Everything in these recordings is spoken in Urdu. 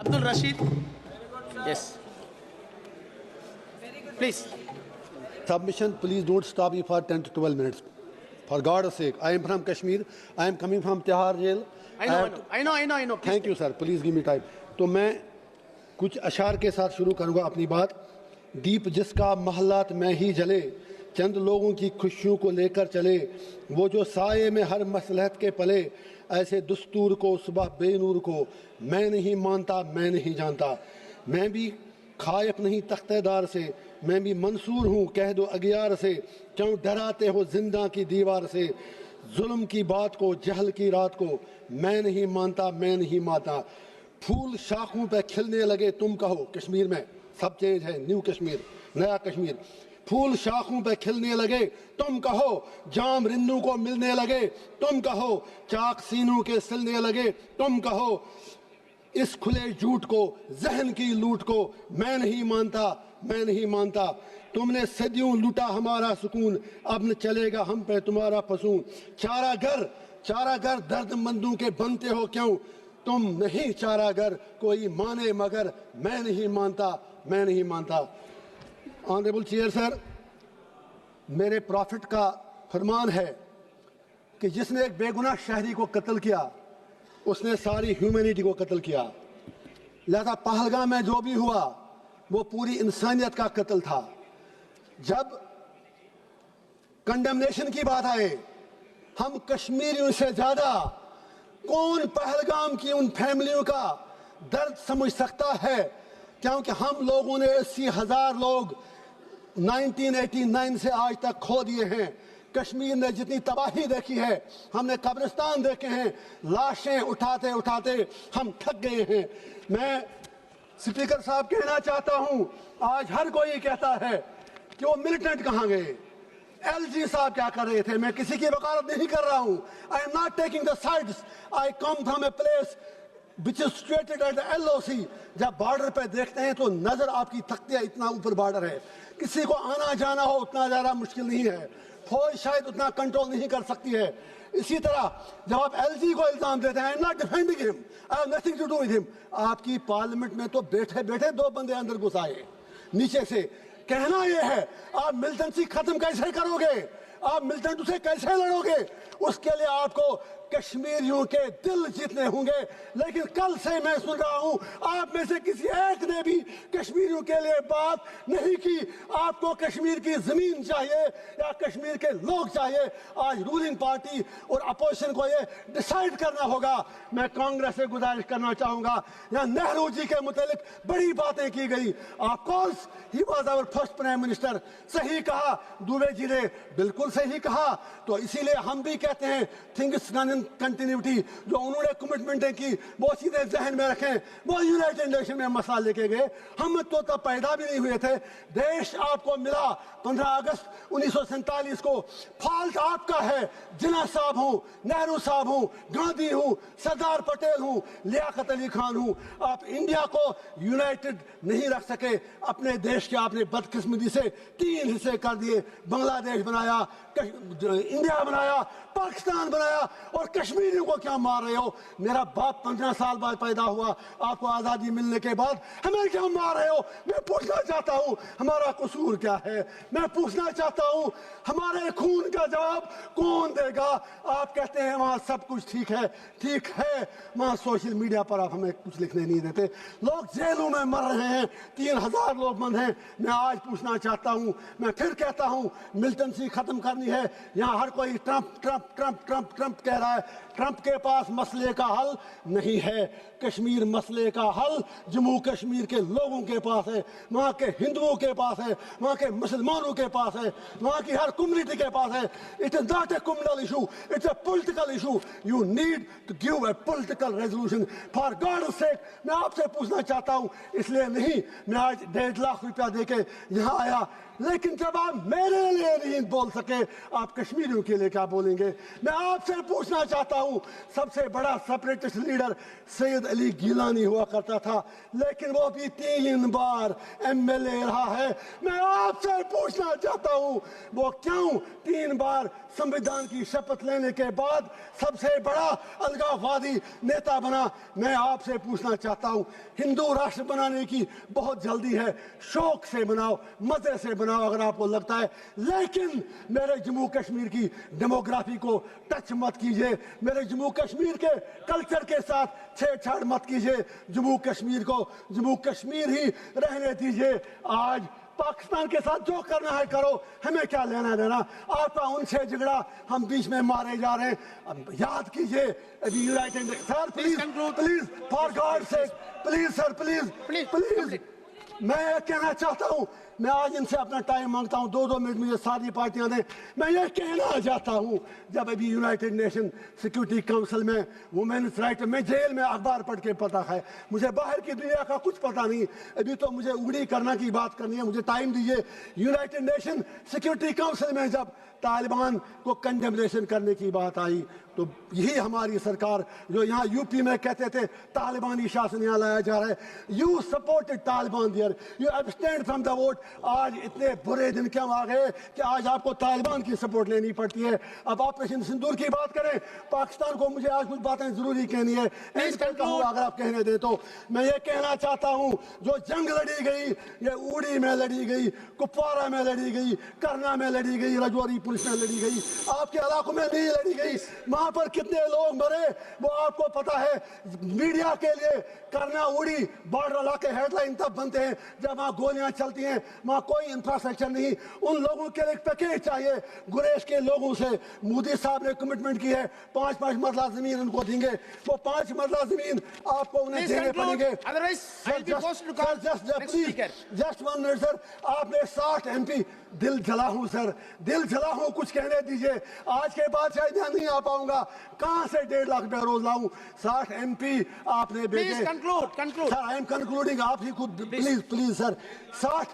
Abdul Rashid. Yes. Please. Submission, please don't stop me for 10 to 12 minutes. For God's sake, I am from Kashmir. I am coming from Tihar jail. I know. Please. Thank you, sir. Please give me time. تو میں کچھ اشعار کے ساتھ شروع کروں گا اپنی بات. دیپ جس کا محلات میں ہی جلے، چند لوگوں کی خوشیوں کو لے کر چلے، وہ جو سائے میں ہر مصلحت کے پلے، ایسے دستور کو صبح بے نور کو میں نہیں مانتا، میں نہیں جانتا. میں بھی خائف نہیں تختہ دار سے، میں بھی منصور ہوں کہہ دو اگیار سے. کیوں ڈراتے ہو زندہ کی دیوار سے، ظلم کی بات کو، جہل کی رات کو میں نہیں مانتا، میں نہیں مانتا. پھول شاخوں پہ کھلنے لگے تم کہو، کشمیر میں سب چینج ہے، نیو کشمیر، نیا کشمیر. پھول شاخوں پہ کھلنے لگے تم کہو، جام رندوں کو ملنے لگے تم کہو، چاک سینوں کے سلنے لگے تم کہو. اس کھلے جھوٹ کو، ذہن کی لوٹ کو میں نہیں مانتا، میں نہیں مانتا. تم نے صدیوں لوٹا ہمارا سکون، اب نہ چلے گا ہم پہ تمہارا فسون. چارہ گر درد مندوں کے بنتے ہو کیوں، تم نہیں چارہ گر کوئی مانے مگر میں نہیں مانتا، میں نہیں مانتا. آنریبل چیئر سر، میرے پروفٹ کا فرمان ہے کہ جس نے ایک بے گناہ شہری کو قتل کیا اس نے ساری ہیومینٹی کو قتل کیا. لہذا پہلگام میں جو بھی ہوا وہ پوری انسانیت کا قتل تھا. جب کنڈمنیشن کی بات آئے، ہم کشمیریوں سے زیادہ کون پہلگام کی ان فیملیوں کا درد سمجھ سکتا ہے، کیونکہ ہم لوگوں نے 80,000 لوگ 1989 سے آج تک کھو دیے ہیں. کشمیر نے جتنی تباہی دیکھی ہے، ہم نے قبرستان دیکھے ہیں، لاشیں اٹھاتے اٹھاتے ہم تھک گئے ہیں. میں سپیکر صاحب کہنا چاہتا ہوں، آج ہر کوئی کہتا ہے کہ وہ ملیٹنٹ کہاں گئے، ایل جی صاحب کیا کر رہے تھے. میں کسی کی وکالت نہیں کر رہا ہوں. I am not taking the sides. I come from a place which is situated at the LOC. جب بارڈر پہ دیکھتے ہیں تو نظر آپ کی تھکتی ہے، اتنا اوپر بارڈر ہے. کسی کو آنا جانا ہو اتنا زیادہ مشکل نہیں ہے، فوج شاید اتنا کنٹرول نہیں کر سکتی ہے. اسی طرح جب آپ ایل جی کو الزام دیتے ہیں، I am not defending him. I have nothing to do with him. آپ کی پارلیمنٹ میں تو بیٹھے بیٹھے 2 بندے اندر گھس آئے نیچے سے. کہنا یہ ہے، آپ ملٹنسی ختم کیسے کرو گے، آپ ملٹنٹ سے کیسے لڑو گے؟ اس کے لیے آپ کو کشمیریوں کے دل جیتنے ہوں گے. لیکن کل سے میں سن رہا ہوں آپ میں سے کسی ایک نے بھی کشمیریوں کے لیے بات نہیں کی. آپ کو کشمیر کی زمین چاہیے یا کشمیر کے لوگ چاہیے؟ آج رولنگ پارٹی اور اپوزیشن کو یہ ڈیسائیڈ کرنا ہوگا. میں کانگریس سے گزارش کرنا چاہوں گا، یا نہرو جی کے متعلق بڑی باتیں کی گئی. Of course he was our first prime minister. صحیح کہا دوبے جی نے، بالکل صحیح کہا. تو اسی لیے ہم بھی کہتے ہیں تھنگس ڈن ان کنٹینیوٹی. جو انہوں نے کمٹمنٹیں کی وہ سیدھے ذہن میں رکھیں. وہ یونائٹڈ نیشن میں مسئلہ لے کے گئے، ہم تو تب پیدا بھی نہیں ہوئے تھے. دیش آپ کو ملا 15 اگست 1947 کو. فالٹ آپ کا ہے. جناح صاحب ہوں، نہرو صاحب ہوں، گاندھی ہوں، سردار پٹیل ہوں، لیاقت علی خان ہوں. آپ انڈیا کو یونائٹڈ نہیں رکھ سکے. اپنے دیش کے آپ نے بدقسمتی سے 3 حصے کر دیے. بنگلہ دیش بنایا، انڈیا بنایا، پاکستان بنایا، اور کشمیریوں کو کیا مار رہے ہو؟ میرا باپ 15 سال بعد پیدا ہوا، آپ کو آزادی ملنے کے بعد ہمیں کیا مار رہے ہو؟ میں پوچھنا چاہتا ہوں ہمارا قصور کیا ہے؟ میں پوچھنا چاہتا ہوں ہمارے خون کا جواب کون دے گا؟ آپ کہتے ہیں وہاں سب کچھ ٹھیک ہے. ٹھیک ہے، وہاں سوشل میڈیا پر آپ ہمیں کچھ لکھنے نہیں دیتے. لوگ جیلوں میں مر رہے ہیں، 3,000 لوگ بند ہیں. میں آج پوچھنا چاہتا ہوں، میں پھر کہتا ہوں ملٹنسی ختم کرنی ہے. یہاں ہر کوئی Trump Trump Trump Trump Trump کہہ رہا ہے. ٹرمپ کے پاس مسئلے کا حل نہیں ہے. کشمیر مسئلے کا حل جموں کشمیر کے لوگوں کے پاس ہے، وہاں کے ہندوؤں کے پاس ہے، وہاں کے مسلمانوں کے پاس ہے، وہاں کی ہر کمیونٹی کے پاس ہے. It is not a communal issue, it's a political issue. You need to give a political resolution. For God's sake, میں آپ سے پوچھنا چاہتا ہوں، اس لیے نہیں میں آج 1.5 لاکھ روپیہ دے کے یہاں آیا لیکن جب آپ میرے لیے نہیں بول سکے آپ کشمیریوں کے لیے کیا بولیں گے؟ میں آپ سے پوچھنا چاہتا ہوں، سب سے بڑا سپریٹسٹ لیڈر سید علی گیلانی ہوا کرتا تھا، لیکن وہ بھی 3 بار MLA رہا ہے۔ میں آپ سے پوچھنا چاہتا ہوں وہ کیوں 3 بار سمویدھان کی شپت لینے کے بعد سب سے بڑا الگاووادی نیتا بنا؟ میں آپ سے پوچھنا چاہتا ہوں، ہندو راشٹر بنانے کی بہت جلدی ہے، شوق سے بناؤ، مزے سے بناؤ اگر آپ کو لگتا ہے، لیکن میرے جموں کشمیر کی ڈیموگرافی کو ٹچ مت کیجئے، میرے جموں کشمیر کے کلچر کے ساتھ چھیڑ چھاڑ مت کیجئے، جموں کشمیر کو جموں کشمیر ہی رہنے دیجئے۔ آج پاکستان کے ساتھ جو کرنا ہے کرو، ہمیں کیا لینا دینا؟ آپ کا ان سے جھگڑا، ہم بیچ میں مارے جا رہے ہیں۔ اب یاد کیجئے ابھی united sir please please for God sake please sir please میں کہنا چاہتا ہوں، میں آج ان سے اپنا ٹائم مانگتا ہوں، 2 منٹ مجھے ساری پارٹیاں دیں۔ میں یہ کہنا چاہتا ہوں، جب ابھی یونائٹڈ نیشن سیکورٹی کونسل میں وومنس رائٹ، میں جیل میں اخبار پڑھ کے پتا ہے، مجھے باہر کی دنیا کا کچھ پتا نہیں، ابھی تو مجھے اگڑی کرنا کی بات کرنی ہے، مجھے ٹائم دیجیے۔ یونائٹڈ نیشن سیکورٹی کونسل میں جب طالبان کو کنڈمنیشن کرنے کی بات آئی تو یہی ہماری سرکار جو یہاں UP میں کہتے تھے طالبانی شاسن یہاں لایا جا رہا ہے، you supported Taliban there, you abstained from the vote. آج اتنے برے دن کیوں آ گئے کہ آج آپ کو طالبان کی سپورٹ لینی پڑتی ہے؟ اب آپریشن سندور کی بات کریں، پاکستان کو مجھے آج کچھ باتیں ضروری کہنی ہے، اگر آپ کہنے دیں تو میں یہ کہنا چاہتا ہوں، جو جنگ لڑی گئی یہ اوڑی میں لڑی گئی، کپوارہ میں لڑی گئی، کرنا میں لڑی گئی، رجوری پولیس میں لڑی گئی، آپ کے علاقوں میں نہیں لڑی گئی۔ وہاں پر کتنے لوگ مرے وہ آپ کو پتا ہے۔ میڈیا کے لیے کرنا اوڑی بارڈر علاقے ہیڈ لائن تب بنتے ہیں جب وہاں گولیاں چلتی ہیں، وہاں کوئی انفراسٹرکچر نہیں۔ ان لوگوں کے لیے پیکیج چاہیے۔ گریش کے لوگوں سے مودی صاحب نے کمٹمنٹ کی ہے 5 مرلہ زمین ان کو دیں گے، وہ 5 مرلہ زمین آپ کو انہیں دینے پڑیں گے۔ جسٹ 1 منٹ سر، آپ نے 60 MP دل جلا ہوں سر، دل جلا ہوں، کچھ کہنے دیجئے۔ آج کے بعد شاید یہاں نہیں آ پاؤں گا، کہاں سے 1.5 لاکھ بیروز لاؤں؟ 60 MP آپ نے بھیجے۔ سر آئی ایم کنکلوڈنگ، آپ ہی خود پلیز سر، 60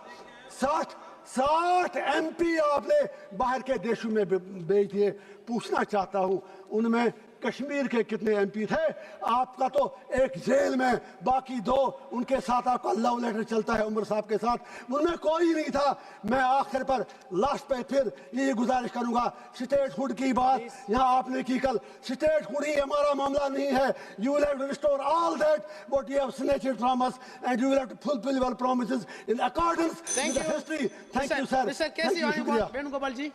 MP آپ نے باہر کے دیشوں میں بھیج دیے۔ پوچھنا چاہتا ہوں ان میں کشمیر کے کتنے MP تھے؟ آپ کا تو ایک جیل میں، باقی 2 ان کے ساتھ آپ کا لو لیٹر چلتا ہے عمر صاحب کے ساتھ، ان میں کوئی نہیں تھا۔ میں آخر پر لاسٹ پہ پھر یہ گزارش کروں گا، سٹیٹ ہوڈ کی بات یہاں آپ نے کی کل، سٹیٹ ہوڈ ہی ہمارا معاملہ نہیں ہے۔ You will have to restore all that what you have snatched from us and you will have to fulfill your promises in accordance with the history. Thank you sir. Mr. K.C. Venugopal ji.